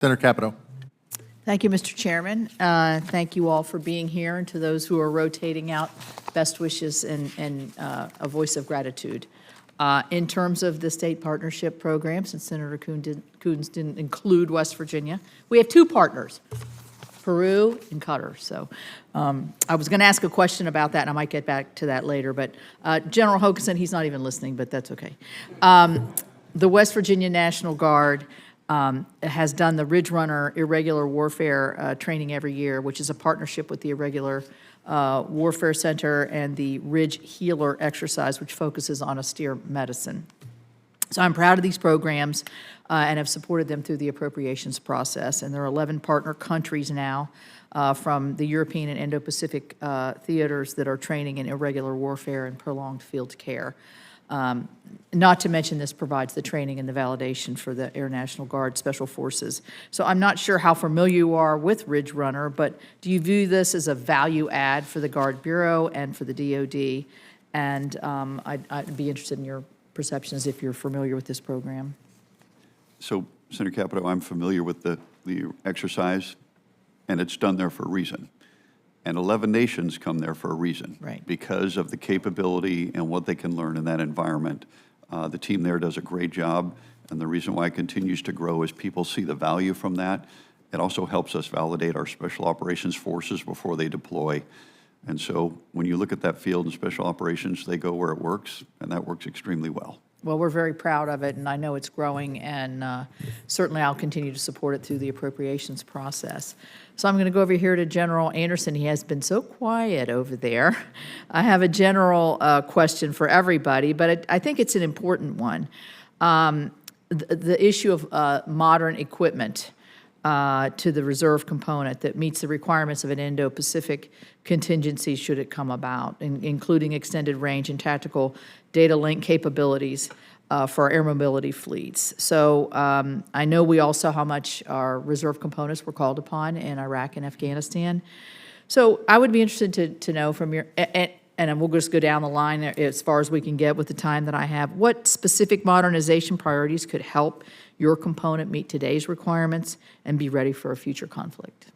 Senator Capito. Thank you, Mr. Chairman. Thank you all for being here, and to those who are rotating out, best wishes and a voice of gratitude. In terms of the state partnership program, since Senator Coons didn't include West Virginia, we have two partners, Peru and Qatar. So I was going to ask a question about that, and I might get back to that later, but General Hokanson, he's not even listening, but that's okay. The West Virginia National Guard has done the Ridge Runner Irregular Warfare training every year, which is a partnership with the Irregular Warfare Center and the Ridge Healer exercise, which focuses on austere medicine. So I'm proud of these programs and have supported them through the appropriations process. And there are 11 partner countries now from the European and Indo-Pacific theaters that are training in irregular warfare and prolonged field care. Not to mention this provides the training and the validation for the Air National Guard Special Forces. So I'm not sure how familiar you are with Ridge Runner, but do you view this as a value add for the Guard Bureau and for the DoD? And I'd be interested in your perceptions if you're familiar with this program. So, Senator Capito, I'm familiar with the exercise, and it's done there for a reason. And 11 nations come there for a reason, right? Because of the capability and what they can learn in that environment. The team there does a great job, and the reason why it continues to grow is people see the value from that. It also helps us validate our special operations forces before they deploy. And so when you look at that field in special operations, they go where it works, and that works extremely well. Well, we're very proud of it, and I know it's growing, and certainly I'll continue to support it through the appropriations process. So I'm going to go over here to General Anderson. He has been so quiet over there. I have a general question for everybody, but I think it's an important one. The issue of modern equipment to the reserve component that meets the requirements of an Indo-Pacific contingency should it come about, including extended range and tactical data link capabilities for our air mobility fleets. So I know we all saw how much our reserve components were called upon in Iraq and Afghanistan. So I would be interested to know from your, and we'll just go down the line as far as we can get with the time that I have, what specific modernization priorities could help your component meet today's requirements and be ready for a future conflict?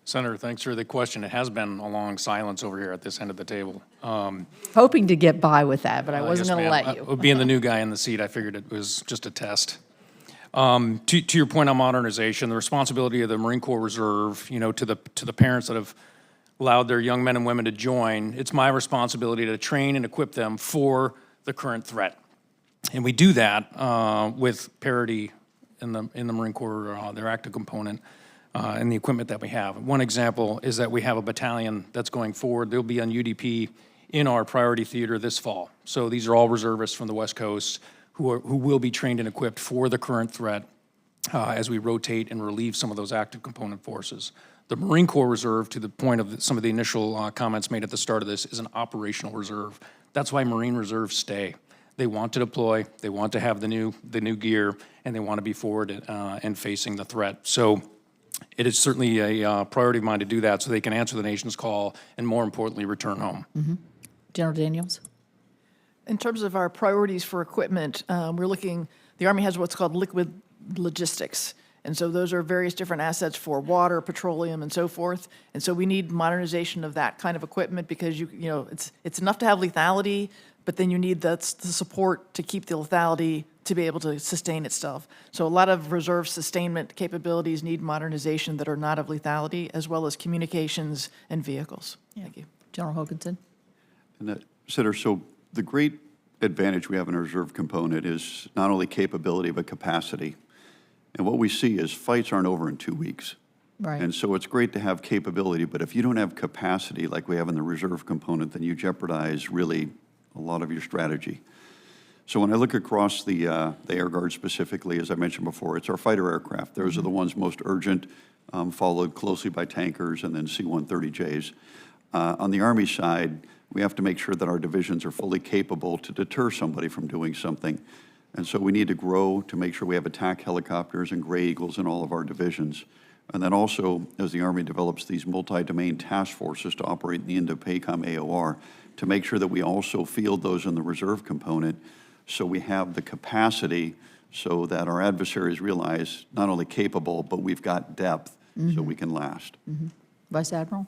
Senator, thanks for the question. It has been a long silence over here at this end of the table. Hoping to get by with that, but I wasn't yes, going to let you. Being the new guy in the seat, I figured it was just a test. To your point on modernization, the responsibility of the Marine Corps Reserve, to the parents that have allowed their young men and women to join, it's my responsibility to train and equip them for the current threat. And we do that with parity in the Marine Corps, their active component, and the equipment that we have. One example is that we have a battalion that's going forward. They'll be on UDP in our priority theater this fall. So these are all reservists from the West Coast who will be trained and equipped for the current threat as we rotate and relieve some of those active component forces. The Marine Corps Reserve, to the point of some of the initial comments made at the start of this, is an operational reserve. That's why Marine Reserves stay. They want to deploy, they want to have the new gear, and they want to be forward and facing the threat. So it is certainly a priority of mine to do that so they can answer the nation's call and, more importantly, return home. Mm-hmm. General Daniels? In terms of our priorities for equipment, we're looking, the Army has what's called liquid logistics. And so those are various different assets for water, petroleum, and so forth. And so we need modernization of that kind of equipment because it's enough to have lethality, but then you need the support to keep the lethality to be able to sustain itself. So a lot of reserve sustainment capabilities need modernization that are not of lethality, as well as communications and vehicles. Yeah. Thank you. General Hokanson? And Senator, so the great advantage we have in our reserve component is not only capability, but capacity. And what we see is fights aren't over in 2 weeks. Right. And so it's great to have capability, but if you don't have capacity like we have in the reserve component, then you jeopardize really a lot of your strategy. So when I look across the Air Guard specifically, as I mentioned before, it's our fighter aircraft. Those are the ones most urgent, followed closely by tankers and then C-130Js. On the Army side, we have to make sure that our divisions are fully capable to deter somebody from doing something. And so we need to grow to make sure we have attack helicopters and Gray Eagles in all of our divisions. And then also, as the Army develops these multi-domain task forces to operate in the Indo-PACOM AOR, to make sure that we also field those in the reserve component so we have the capacity so that our adversaries realize not only capable, but we've got depth so we can last. Vice Admiral?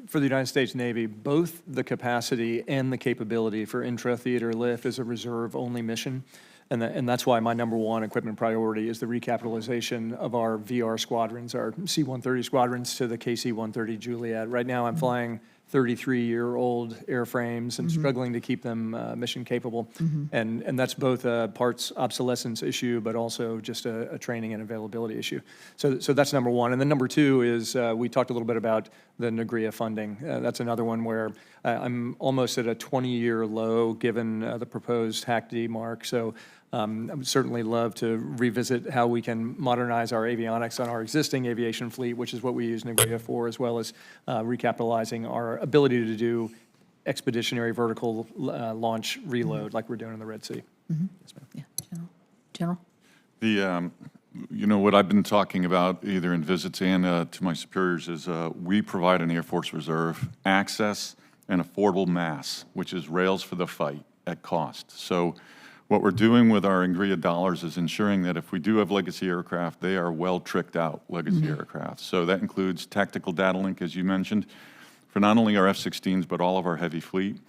For the United States Navy, both the capacity and the capability for intra-theater lift is a reserve-only mission. And that's why my number one equipment priority is the recapitalization of our VR squadrons, our C-130 squadrons to the KC-130 Juliet. Right now, I'm flying 33-year-old airframes and struggling to keep them mission capable. And that's both a parts obsolescence issue, but also just a training and availability issue. So that's number one. And then number two is we talked a little bit about the NAGRIA funding. That's another one where I'm almost at a 20-year low given the proposed HAC-D mark. So I would certainly love to revisit how we can modernize our avionics on our existing aviation fleet, which is what we use NAGRIA for, as well as recapitalizing our ability to do expeditionary vertical launch reload like we're doing in the Red Sea. Yes, ma'am. Yeah, General? The, you know, what I've been talking about either in visits and to my superiors is we provide an Air Force Reserve access and affordable mass, which is rails for the fight at cost. So what we're doing with our NAGRIA dollars is ensuring that if we do have legacy aircraft, they are well tricked out legacy aircraft. So that includes tactical data link, as you mentioned, for not only our F-16s, but all of our heavy fleet.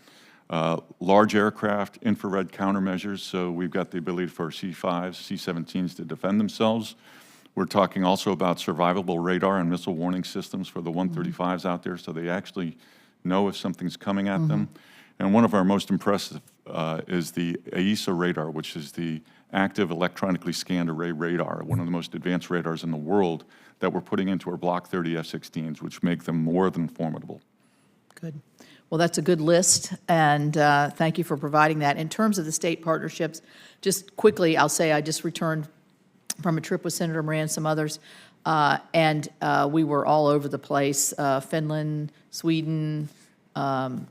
Large aircraft, infrared countermeasures, so we've got the ability for C-5s, C-17s to defend themselves. We're talking also about survivable radar and missile warning systems for the 135s out there, so they actually know if something's coming at them. And one of our most impressive is the AESA radar, which is the active electronically scanned array radar, one of the most advanced radars in the world that we're putting into our Block 30 F-16s, which make them more than formidable. Good. Well, that's a good list, and thank you for providing that. In terms of the state partnerships, just quickly, I'll say I just returned from a trip with Senator Moran and some others, and we were all over the place, Finland, Sweden,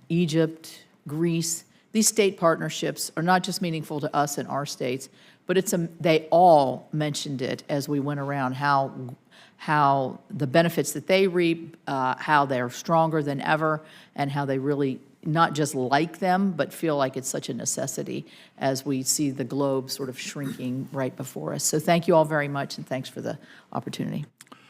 Egypt, Greece. These state partnerships are not just meaningful to us in our states, but they all mentioned it as we went around, how the benefits that they reap, how they're stronger than ever, and how they really not just like them, but feel like it's such a necessity as we see the globe sort of shrinking right before us. So thank you all very much, and thanks for the opportunity.